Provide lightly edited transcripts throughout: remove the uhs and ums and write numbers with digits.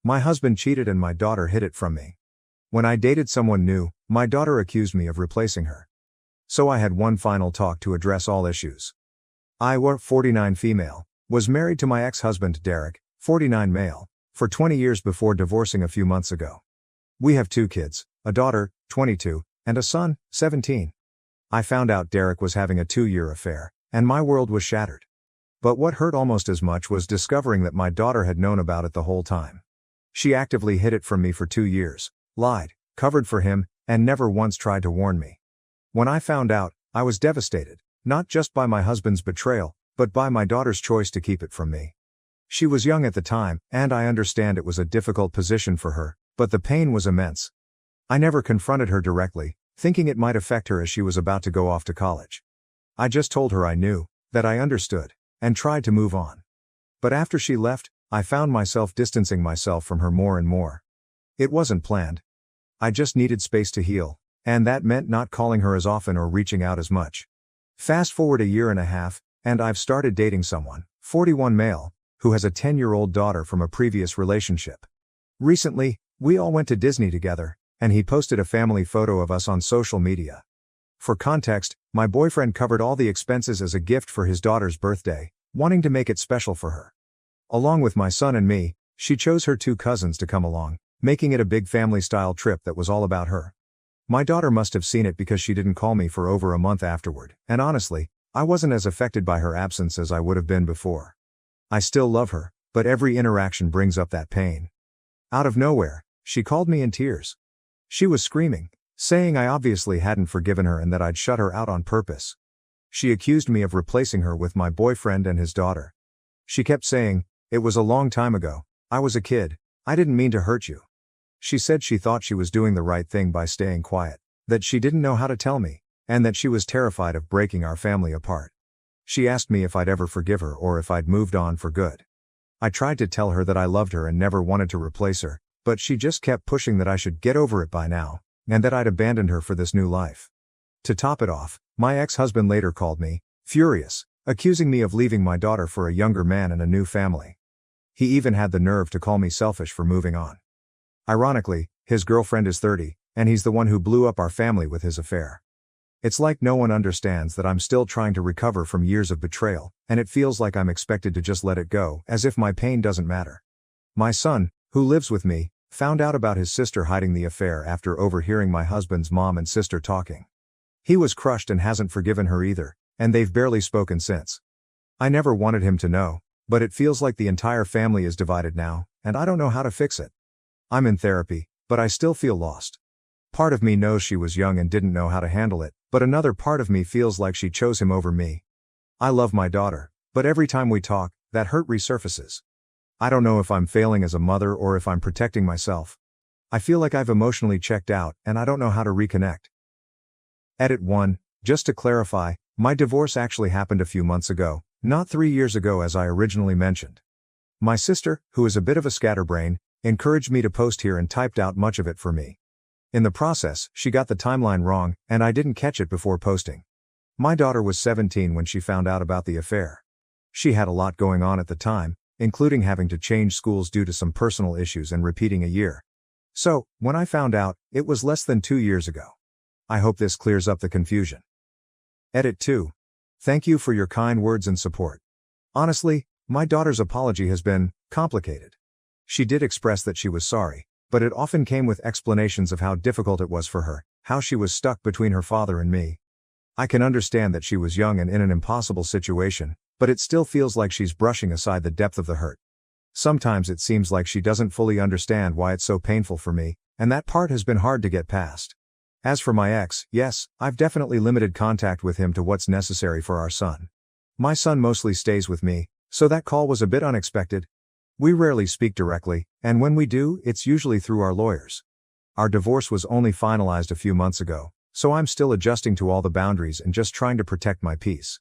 My husband cheated and my daughter hid it from me. When I dated someone new, my daughter accused me of replacing her. So I had one final talk to address all issues. I, 49 female, was married to my ex-husband Derek, 49 male, for 20 years before divorcing a few months ago. We have 2 kids, a daughter, 22, and a son, 17. I found out Derek was having a 2-year affair, and my world was shattered. But what hurt almost as much was discovering that my daughter had known about it the whole time. She actively hid it from me for 2 years, lied, covered for him, and never once tried to warn me. When I found out, I was devastated, not just by my husband's betrayal, but by my daughter's choice to keep it from me. She was young at the time, and I understand it was a difficult position for her, but the pain was immense. I never confronted her directly, thinking it might affect her as she was about to go off to college. I just told her I knew, that I understood, and tried to move on. But after she left, I found myself distancing myself from her more and more. It wasn't planned. I just needed space to heal, and that meant not calling her as often or reaching out as much. Fast forward a year and a half, and I've started dating someone, 41 male, who has a 10-year-old daughter from a previous relationship. Recently, we all went to Disney together, and he posted a family photo of us on social media. For context, my boyfriend covered all the expenses as a gift for his daughter's birthday, wanting to make it special for her. Along with my son and me, she chose her 2 cousins to come along, making it a big family-style trip that was all about her. My daughter must have seen it because she didn't call me for over a month afterward, and honestly, I wasn't as affected by her absence as I would have been before. I still love her, but every interaction brings up that pain. Out of nowhere, she called me in tears. She was screaming, saying I obviously hadn't forgiven her and that I'd shut her out on purpose. She accused me of replacing her with my boyfriend and his daughter. She kept saying, "It was a long time ago, I was a kid, I didn't mean to hurt you." She said she thought she was doing the right thing by staying quiet, that she didn't know how to tell me, and that she was terrified of breaking our family apart. She asked me if I'd ever forgive her or if I'd moved on for good. I tried to tell her that I loved her and never wanted to replace her, but she just kept pushing that I should get over it by now, and that I'd abandoned her for this new life. To top it off, my ex-husband later called me, furious, accusing me of leaving my daughter for a younger man and a new family. He even had the nerve to call me selfish for moving on. Ironically, his girlfriend is 30, and he's the one who blew up our family with his affair. It's like no one understands that I'm still trying to recover from years of betrayal, and it feels like I'm expected to just let it go, as if my pain doesn't matter. My son, who lives with me, found out about his sister hiding the affair after overhearing my husband's mom and sister talking. He was crushed and hasn't forgiven her either, and they've barely spoken since. I never wanted him to know, but it feels like the entire family is divided now, and I don't know how to fix it. I'm in therapy, but I still feel lost. Part of me knows she was young and didn't know how to handle it, but another part of me feels like she chose him over me. I love my daughter, but every time we talk, that hurt resurfaces. I don't know if I'm failing as a mother or if I'm protecting myself. I feel like I've emotionally checked out, and I don't know how to reconnect. Edit 1. Just to clarify, my divorce actually happened a few months ago, not 3 years ago as I originally mentioned. My sister, who is a bit of a scatterbrain, encouraged me to post here and typed out much of it for me. In the process, she got the timeline wrong, and I didn't catch it before posting. My daughter was 17 when she found out about the affair. She had a lot going on at the time, including having to change schools due to some personal issues and repeating a year. So, when I found out, it was less than 2 years ago. I hope this clears up the confusion. Edit 2. Thank you for your kind words and support. Honestly, my daughter's apology has been complicated. She did express that she was sorry, but it often came with explanations of how difficult it was for her, how she was stuck between her father and me. I can understand that she was young and in an impossible situation, but it still feels like she's brushing aside the depth of the hurt. Sometimes it seems like she doesn't fully understand why it's so painful for me, and that part has been hard to get past. As for my ex, yes, I've definitely limited contact with him to what's necessary for our son. My son mostly stays with me, so that call was a bit unexpected. We rarely speak directly, and when we do, it's usually through our lawyers. Our divorce was only finalized a few months ago, so I'm still adjusting to all the boundaries and just trying to protect my peace.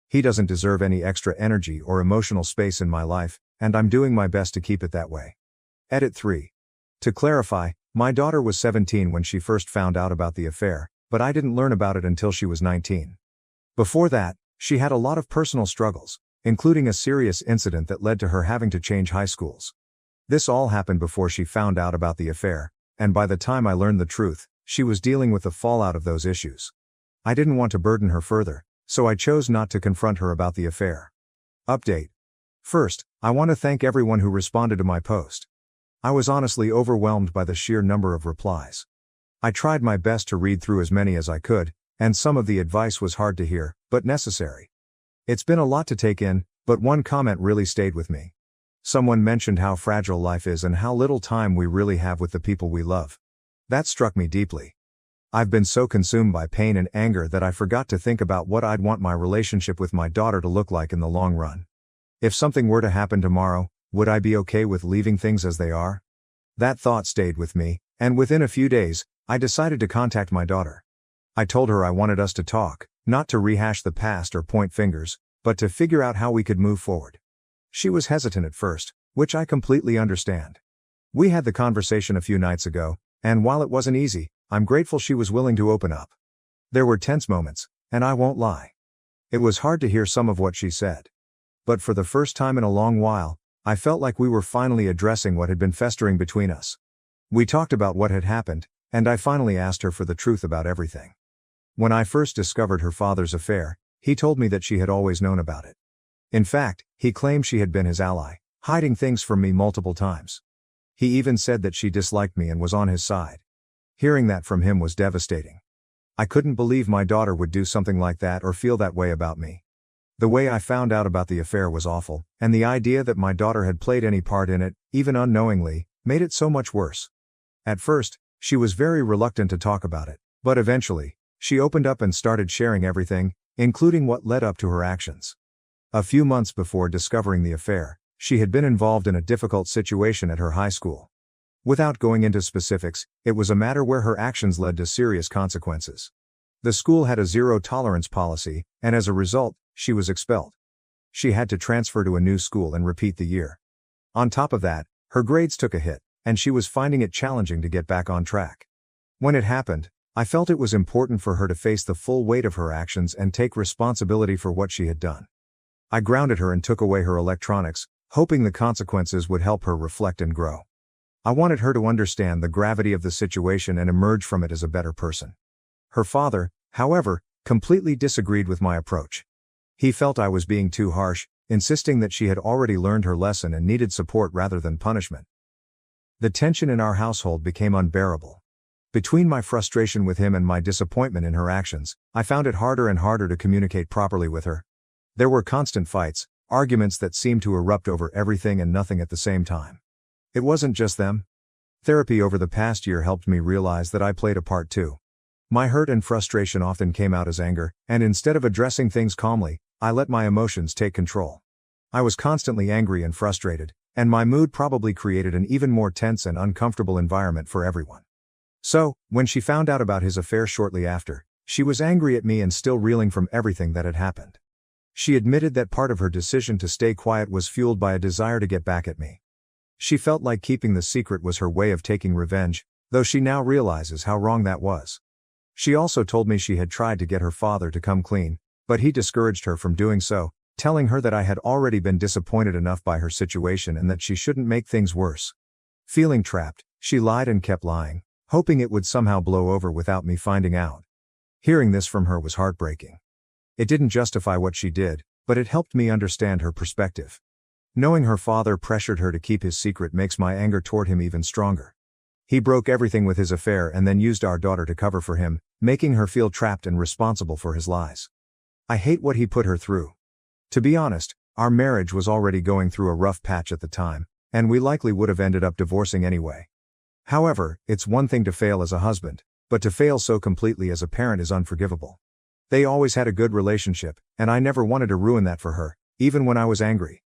He doesn't deserve any extra energy or emotional space in my life, and I'm doing my best to keep it that way. Edit 3. To clarify, my daughter was 17 when she first found out about the affair, but I didn't learn about it until she was 19. Before that, she had a lot of personal struggles, including a serious incident that led to her having to change high schools. This all happened before she found out about the affair, and by the time I learned the truth, she was dealing with the fallout of those issues. I didn't want to burden her further, so I chose not to confront her about the affair. Update. First, I want to thank everyone who responded to my post. I was honestly overwhelmed by the sheer number of replies. I tried my best to read through as many as I could, and some of the advice was hard to hear, but necessary. It's been a lot to take in, but one comment really stayed with me. Someone mentioned how fragile life is and how little time we really have with the people we love. That struck me deeply. I've been so consumed by pain and anger that I forgot to think about what I'd want my relationship with my daughter to look like in the long run. If something were to happen tomorrow, would I be okay with leaving things as they are? That thought stayed with me, and within a few days, I decided to contact my daughter. I told her I wanted us to talk, not to rehash the past or point fingers, but to figure out how we could move forward. She was hesitant at first, which I completely understand. We had the conversation a few nights ago, and while it wasn't easy, I'm grateful she was willing to open up. There were tense moments, and I won't lie. It was hard to hear some of what she said. But for the first time in a long while, I felt like we were finally addressing what had been festering between us. We talked about what had happened, and I finally asked her for the truth about everything. When I first discovered her father's affair, he told me that she had always known about it. In fact, he claimed she had been his ally, hiding things from me multiple times. He even said that she disliked me and was on his side. Hearing that from him was devastating. I couldn't believe my daughter would do something like that or feel that way about me. The way I found out about the affair was awful, and the idea that my daughter had played any part in it, even unknowingly, made it so much worse. At first, she was very reluctant to talk about it, but eventually, she opened up and started sharing everything, including what led up to her actions. A few months before discovering the affair, she had been involved in a difficult situation at her high school. Without going into specifics, it was a matter where her actions led to serious consequences. The school had a zero-tolerance policy, and as a result, she was expelled. She had to transfer to a new school and repeat the year. On top of that, her grades took a hit, and she was finding it challenging to get back on track. When it happened, I felt it was important for her to face the full weight of her actions and take responsibility for what she had done. I grounded her and took away her electronics, hoping the consequences would help her reflect and grow. I wanted her to understand the gravity of the situation and emerge from it as a better person. Her father, however, completely disagreed with my approach. He felt I was being too harsh, insisting that she had already learned her lesson and needed support rather than punishment. The tension in our household became unbearable. Between my frustration with him and my disappointment in her actions, I found it harder and harder to communicate properly with her. There were constant fights, arguments that seemed to erupt over everything and nothing at the same time. It wasn't just them. Therapy over the past year helped me realize that I played a part too. My hurt and frustration often came out as anger, and instead of addressing things calmly, I let my emotions take control. I was constantly angry and frustrated, and my mood probably created an even more tense and uncomfortable environment for everyone. So, when she found out about his affair shortly after, she was angry at me and still reeling from everything that had happened. She admitted that part of her decision to stay quiet was fueled by a desire to get back at me. She felt like keeping the secret was her way of taking revenge, though she now realizes how wrong that was. She also told me she had tried to get her father to come clean, but he discouraged her from doing so, telling her that I had already been disappointed enough by her situation and that she shouldn't make things worse. Feeling trapped, she lied and kept lying, hoping it would somehow blow over without me finding out. Hearing this from her was heartbreaking. It didn't justify what she did, but it helped me understand her perspective. Knowing her father pressured her to keep his secret makes my anger toward him even stronger. He broke everything with his affair and then used our daughter to cover for him, making her feel trapped and responsible for his lies. I hate what he put her through. To be honest, our marriage was already going through a rough patch at the time, and we likely would have ended up divorcing anyway. However, it's one thing to fail as a husband, but to fail so completely as a parent is unforgivable. They always had a good relationship, and I never wanted to ruin that for her, even when I was angry.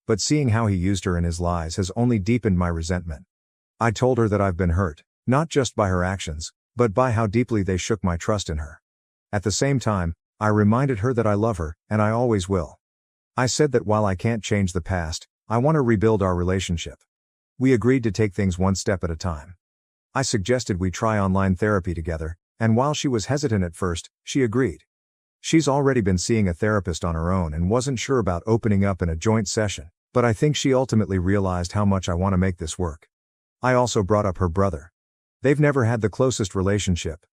But seeing how he used her in his lies has only deepened my resentment. I told her that I've been hurt, not just by her actions, but by how deeply they shook my trust in her. At the same time, I reminded her that I love her, and I always will. I said that while I can't change the past, I want to rebuild our relationship. We agreed to take things one step at a time. I suggested we try online therapy together, and while she was hesitant at first, she agreed. She's already been seeing a therapist on her own and wasn't sure about opening up in a joint session, But I think she ultimately realized how much I want to make this work. I also brought up her brother. They've never had the closest relationship.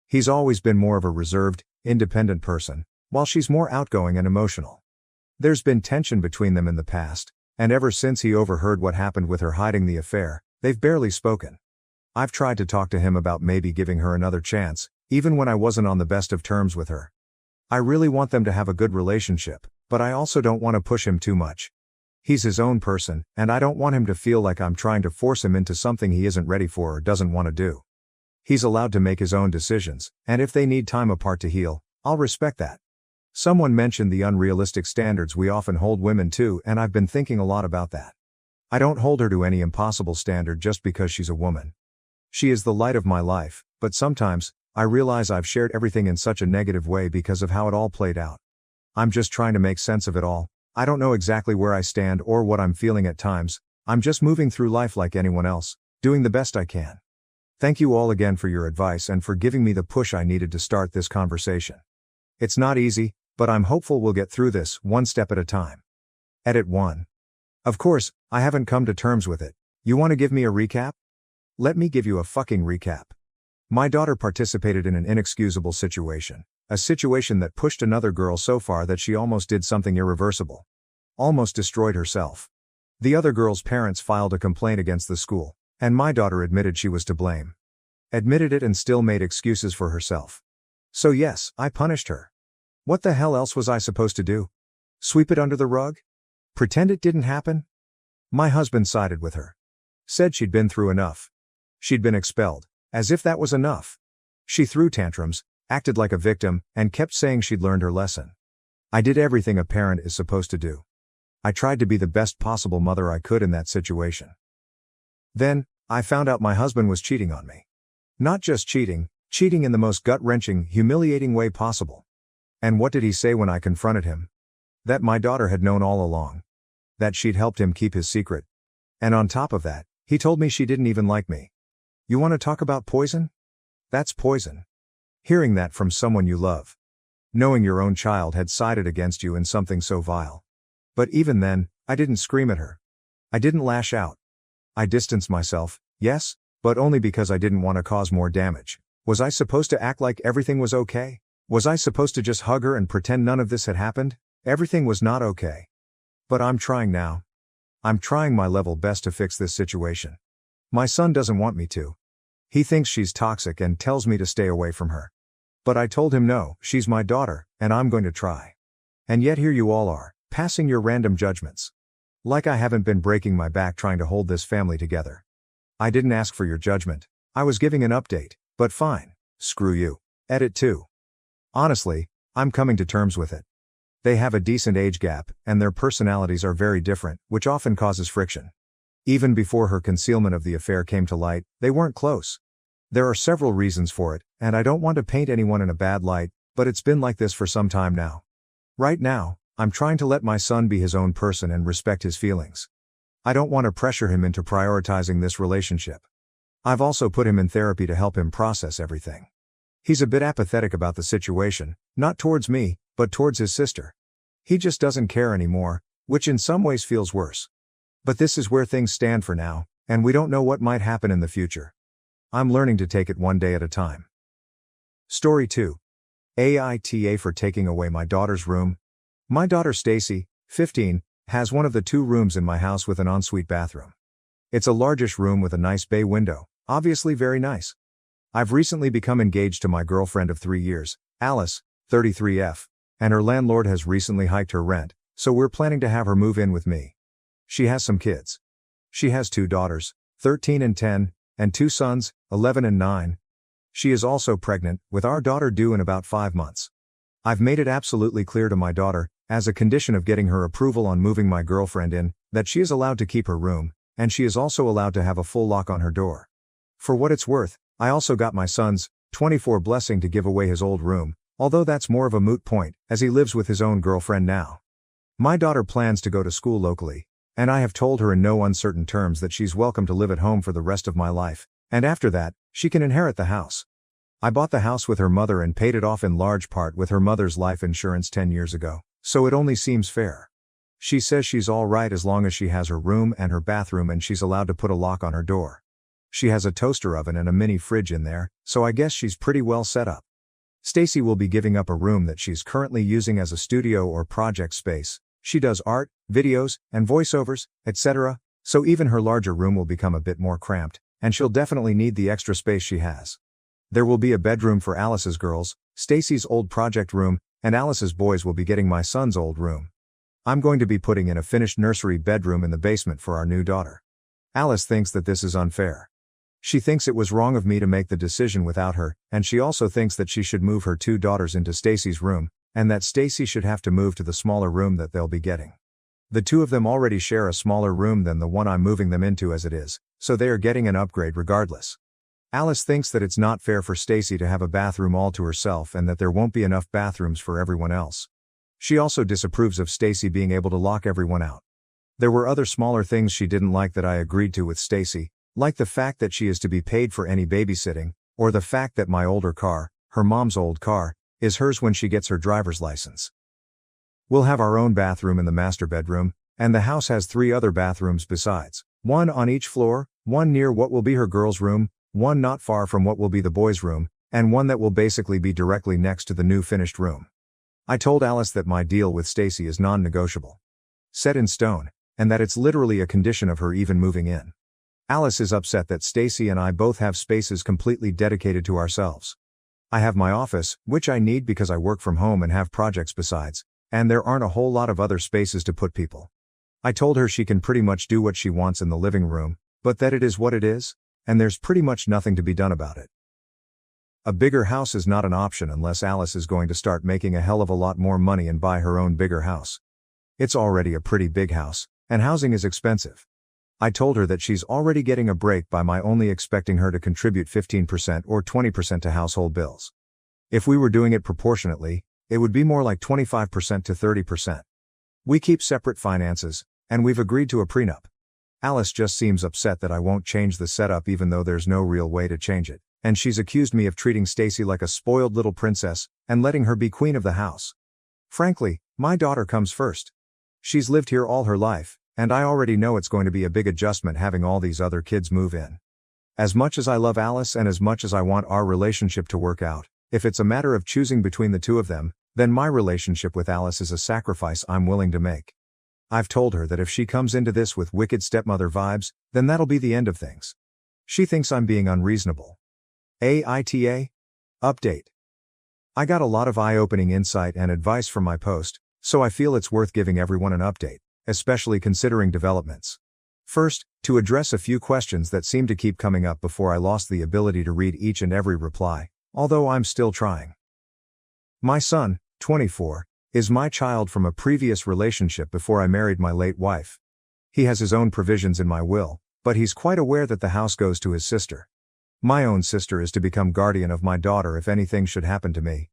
He's always been more of a reserved, independent person, while she's more outgoing and emotional. There's been tension between them in the past, and ever since he overheard what happened with her hiding the affair, they've barely spoken. I've tried to talk to him about maybe giving her another chance, even when I wasn't on the best of terms with her. I really want them to have a good relationship, but I also don't want to push him too much. He's his own person, and I don't want him to feel like I'm trying to force him into something he isn't ready for or doesn't want to do. He's allowed to make his own decisions, and if they need time apart to heal, I'll respect that. Someone mentioned the unrealistic standards we often hold women to, and I've been thinking a lot about that. I don't hold her to any impossible standard just because she's a woman. She is the light of my life, but sometimes, I realize I've shared everything in such a negative way because of how it all played out. I'm just trying to make sense of it all. I don't know exactly where I stand or what I'm feeling at times. I'm just moving through life like anyone else, doing the best I can. Thank you all again for your advice and for giving me the push I needed to start this conversation. It's not easy, but I'm hopeful we'll get through this one step at a time. Edit 1. Of course, I haven't come to terms with it. You want to give me a recap? Let me give you a fucking recap. My daughter participated in an inexcusable situation. A situation that pushed another girl so far that she almost did something irreversible. Almost destroyed herself. The other girl's parents filed a complaint against the school, and my daughter admitted she was to blame. Admitted it and still made excuses for herself. So yes, I punished her. What the hell else was I supposed to do? Sweep it under the rug? Pretend it didn't happen? My husband sided with her. Said she'd been through enough. She'd been expelled, as if that was enough. She threw tantrums, acted like a victim, and kept saying she'd learned her lesson. I did everything a parent is supposed to do. I tried to be the best possible mother I could in that situation. Then, I found out my husband was cheating on me. Not just cheating in the most gut-wrenching, humiliating way possible. And what did he say when I confronted him? That my daughter had known all along. That she'd helped him keep his secret. And on top of that, he told me she didn't even like me. You want to talk about poison? That's poison. Hearing that from someone you love. Knowing your own child had sided against you in something so vile. But even then, I didn't scream at her. I didn't lash out. I distanced myself, yes, but only because I didn't want to cause more damage. Was I supposed to act like everything was okay? Was I supposed to just hug her and pretend none of this had happened? Everything was not okay. But I'm trying now. I'm trying my level best to fix this situation. My son doesn't want me to. He thinks she's toxic and tells me to stay away from her. But I told him no, she's my daughter, and I'm going to try. And yet here you all are, passing your random judgments. Like I haven't been breaking my back trying to hold this family together. I didn't ask for your judgment. I was giving an update, but fine, screw you. Edit 2. Honestly, I'm coming to terms with it. They have a decent age gap, and their personalities are very different, which often causes friction. Even before her concealment of the affair came to light, they weren't close. There are several reasons for it, and I don't want to paint anyone in a bad light, but it's been like this for some time now. Right now, I'm trying to let my son be his own person and respect his feelings. I don't want to pressure him into prioritizing this relationship. I've also put him in therapy to help him process everything. He's a bit apathetic about the situation, not towards me, but towards his sister. He just doesn't care anymore, which in some ways feels worse. But this is where things stand for now, and we don't know what might happen in the future. I'm learning to take it one day at a time. Story 2. AITA for taking away my daughter's room. My daughter Stacy, 15, has one of the 2 rooms in my house with an ensuite bathroom. It's a largish room with a nice bay window, obviously very nice. I've recently become engaged to my girlfriend of 3 years, Alice, 33F, and her landlord has recently hiked her rent, so we're planning to have her move in with me. She has some kids. She has 2 daughters, 13 and 10, and 2 sons, 11 and 9. She is also pregnant, with our daughter due in about 5 months. I've made it absolutely clear to my daughter, as a condition of getting her approval on moving my girlfriend in, that she is allowed to keep her room, and she is also allowed to have a full lock on her door. For what it's worth, I also got my son's 24 blessing to give away his old room, although that's more of a moot point, as he lives with his own girlfriend now. My daughter plans to go to school locally, and I have told her in no uncertain terms that she's welcome to live at home for the rest of my life, and after that, she can inherit the house. I bought the house with her mother and paid it off in large part with her mother's life insurance 10 years ago, so it only seems fair. She says she's alright as long as she has her room and her bathroom and she's allowed to put a lock on her door. She has a toaster oven and a mini fridge in there, so I guess she's pretty well set up. Stacy will be giving up a room that she's currently using as a studio or project space. She does art, videos, and voiceovers, etc., so even her larger room will become a bit more cramped, and she'll definitely need the extra space she has. There will be a bedroom for Alice's girls, Stacy's old project room, and Alice's boys will be getting my son's old room. I'm going to be putting in a finished nursery bedroom in the basement for our new daughter. Alice thinks that this is unfair. She thinks it was wrong of me to make the decision without her, and she also thinks that she should move her two daughters into Stacy's room, and that Stacy should have to move to the smaller room that they'll be getting. The two of them already share a smaller room than the one I'm moving them into as it is, so they are getting an upgrade regardless. Alice thinks that it's not fair for Stacy to have a bathroom all to herself and that there won't be enough bathrooms for everyone else. She also disapproves of Stacy being able to lock everyone out. There were other smaller things she didn't like that I agreed to with Stacy, like the fact that she is to be paid for any babysitting, or the fact that my older car, her mom's old car, is hers when she gets her driver's license. We'll have our own bathroom in the master bedroom, and the house has 3 other bathrooms besides, one on each floor, one near what will be her girls' room, one not far from what will be the boys' room, and one that will basically be directly next to the new finished room. I told Alice that my deal with Stacy is non-negotiable. Set in stone, and that it's literally a condition of her even moving in. Alice is upset that Stacy and I both have spaces completely dedicated to ourselves. I have my office, which I need because I work from home and have projects besides, and there aren't a whole lot of other spaces to put people. I told her she can pretty much do what she wants in the living room, but that it is what it is, and there's pretty much nothing to be done about it. A bigger house is not an option unless Alice is going to start making a hell of a lot more money and buy her own bigger house. It's already a pretty big house, and housing is expensive. I told her that she's already getting a break by my only expecting her to contribute 15% or 20% to household bills. If we were doing it proportionately, it would be more like 25% to 30%. We keep separate finances, and we've agreed to a prenup. Alice just seems upset that I won't change the setup even though there's no real way to change it, and she's accused me of treating Stacy like a spoiled little princess, and letting her be queen of the house. Frankly, my daughter comes first. She's lived here all her life, and I already know it's going to be a big adjustment having all these other kids move in. As much as I love Alice and as much as I want our relationship to work out, if it's a matter of choosing between the two of them, then my relationship with Alice is a sacrifice I'm willing to make. I've told her that if she comes into this with wicked stepmother vibes, then that'll be the end of things. She thinks I'm being unreasonable. AITA? Update. I got a lot of eye-opening insight and advice from my post, so I feel it's worth giving everyone an update, especially considering developments. First, to address a few questions that seem to keep coming up before I lost the ability to read each and every reply, although I'm still trying. My son, 24, is my child from a previous relationship before I married my late wife. He has his own provisions in my will, but he's quite aware that the house goes to his sister. My own sister is to become guardian of my daughter if anything should happen to me.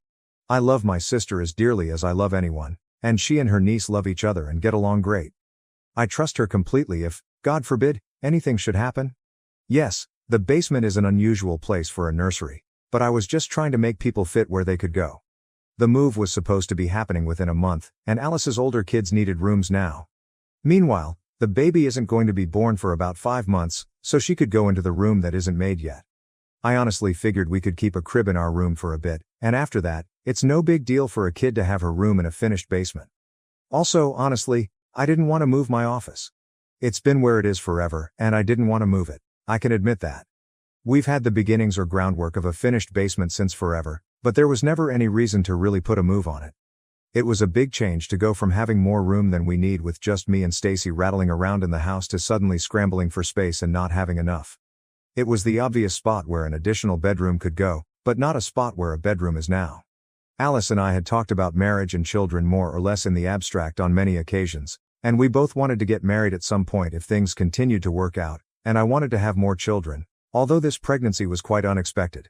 I love my sister as dearly as I love anyone, and she and her niece love each other and get along great. I trust her completely if, God forbid, anything should happen. Yes, the basement is an unusual place for a nursery, but I was just trying to make people fit where they could go. The move was supposed to be happening within a month, and Alice's older kids needed rooms now. Meanwhile, the baby isn't going to be born for about 5 months, so she could go into the room that isn't made yet. I honestly figured we could keep a crib in our room for a bit, and after that, it's no big deal for a kid to have her room in a finished basement. Also, honestly, I didn't want to move my office. It's been where it is forever, and I didn't want to move it. I can admit that. We've had the beginnings or groundwork of a finished basement since forever, but there was never any reason to really put a move on it. It was a big change to go from having more room than we need with just me and Stacy rattling around in the house to suddenly scrambling for space and not having enough. It was the obvious spot where an additional bedroom could go, but not a spot where a bedroom is now. Alice and I had talked about marriage and children more or less in the abstract on many occasions, and we both wanted to get married at some point if things continued to work out, and I wanted to have more children, although this pregnancy was quite unexpected.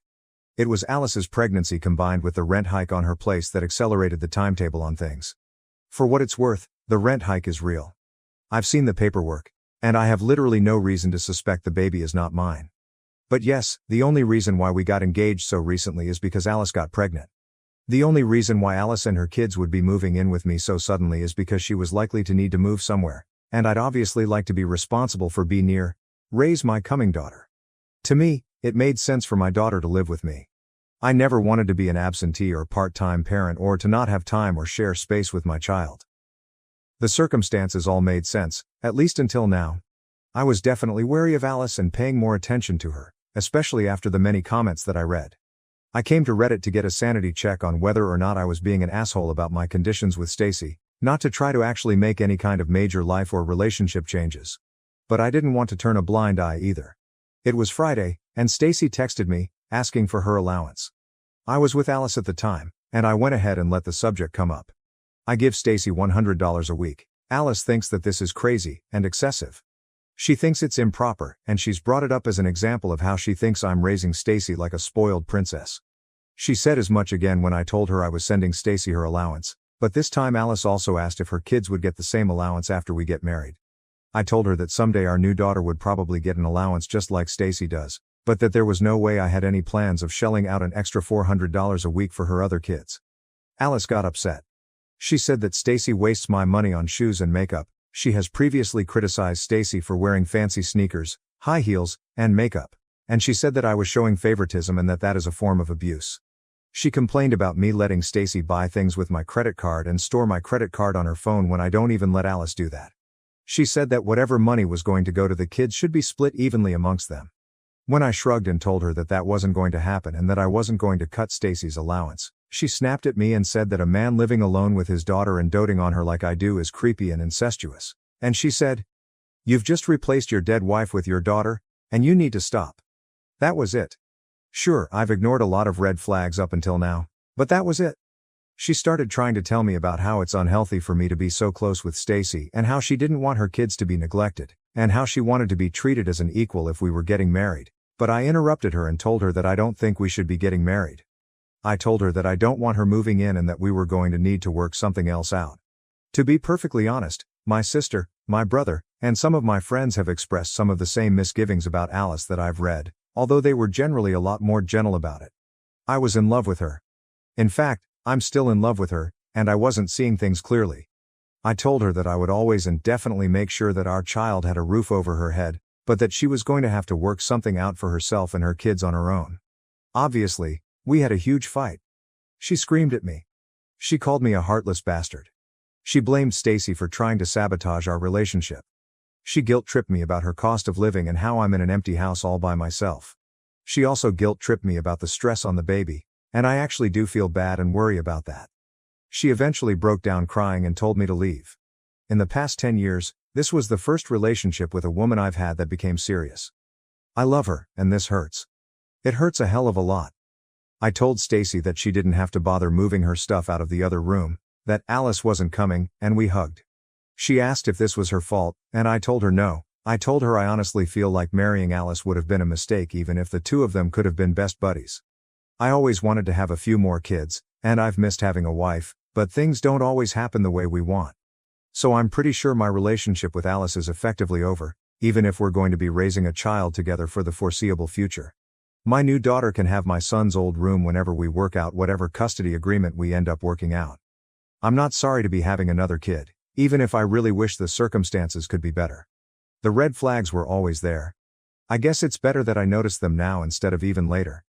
It was Alice's pregnancy combined with the rent hike on her place that accelerated the timetable on things. For what it's worth, the rent hike is real. I've seen the paperwork, and I have literally no reason to suspect the baby is not mine. But yes, the only reason why we got engaged so recently is because Alice got pregnant. The only reason why Alice and her kids would be moving in with me so suddenly is because she was likely to need to move somewhere, and I'd obviously like to be responsible for raise my coming daughter. To me, it made sense for my daughter to live with me. I never wanted to be an absentee or part-time parent or to not have time or share space with my child. The circumstances all made sense, at least until now. I was definitely wary of Alice and paying more attention to her, especially after the many comments that I read. I came to Reddit to get a sanity check on whether or not I was being an asshole about my conditions with Stacy, not to try to actually make any kind of major life or relationship changes. But I didn't want to turn a blind eye either. It was Friday, and Stacy texted me, asking for her allowance. I was with Alice at the time, and I went ahead and let the subject come up. I give Stacy $100 a week. Alice thinks that this is crazy and excessive. She thinks it's improper, and she's brought it up as an example of how she thinks I'm raising Stacy like a spoiled princess. She said as much again when I told her I was sending Stacy her allowance, but this time Alice also asked if her kids would get the same allowance after we get married. I told her that someday our new daughter would probably get an allowance just like Stacy does, but that there was no way I had any plans of shelling out an extra $400 a week for her other kids. Alice got upset. She said that Stacy wastes my money on shoes and makeup. She has previously criticized Stacy for wearing fancy sneakers, high heels, and makeup, and she said that I was showing favoritism and that is a form of abuse. She complained about me letting Stacy buy things with my credit card and store my credit card on her phone when I don't even let Alice do that. She said that whatever money was going to go to the kids should be split evenly amongst them. When I shrugged and told her that wasn't going to happen and that I wasn't going to cut Stacy's allowance, she snapped at me and said that a man living alone with his daughter and doting on her like I do is creepy and incestuous. And she said, "You've just replaced your dead wife with your daughter, and you need to stop." That was it. Sure, I've ignored a lot of red flags up until now, but that was it. She started trying to tell me about how it's unhealthy for me to be so close with Stacy and how she didn't want her kids to be neglected, and how she wanted to be treated as an equal if we were getting married. But I interrupted her and told her that I don't think we should be getting married. I told her that I don't want her moving in and that we were going to need to work something else out. To be perfectly honest, my sister, my brother, and some of my friends have expressed some of the same misgivings about Alice that I've read, although they were generally a lot more gentle about it. I was in love with her. In fact, I'm still in love with her, and I wasn't seeing things clearly. I told her that I would always and definitely make sure that our child had a roof over her head, but that she was going to have to work something out for herself and her kids on her own. Obviously, we had a huge fight. She screamed at me. She called me a heartless bastard. She blamed Stacy for trying to sabotage our relationship. She guilt-tripped me about her cost of living and how I'm in an empty house all by myself. She also guilt-tripped me about the stress on the baby, and I actually do feel bad and worry about that. She eventually broke down crying and told me to leave. In the past 10 years, this was the first relationship with a woman I've had that became serious. I love her, and this hurts. It hurts a hell of a lot. I told Stacy that she didn't have to bother moving her stuff out of the other room, that Alice wasn't coming, and we hugged. She asked if this was her fault, and I told her no. I told her I honestly feel like marrying Alice would have been a mistake even if the two of them could have been best buddies. I always wanted to have a few more kids, and I've missed having a wife, but things don't always happen the way we want. So I'm pretty sure my relationship with Alice is effectively over, even if we're going to be raising a child together for the foreseeable future. My new daughter can have my son's old room whenever we work out whatever custody agreement we end up working out. I'm not sorry to be having another kid, even if I really wish the circumstances could be better. The red flags were always there. I guess it's better that I noticed them now instead of even later.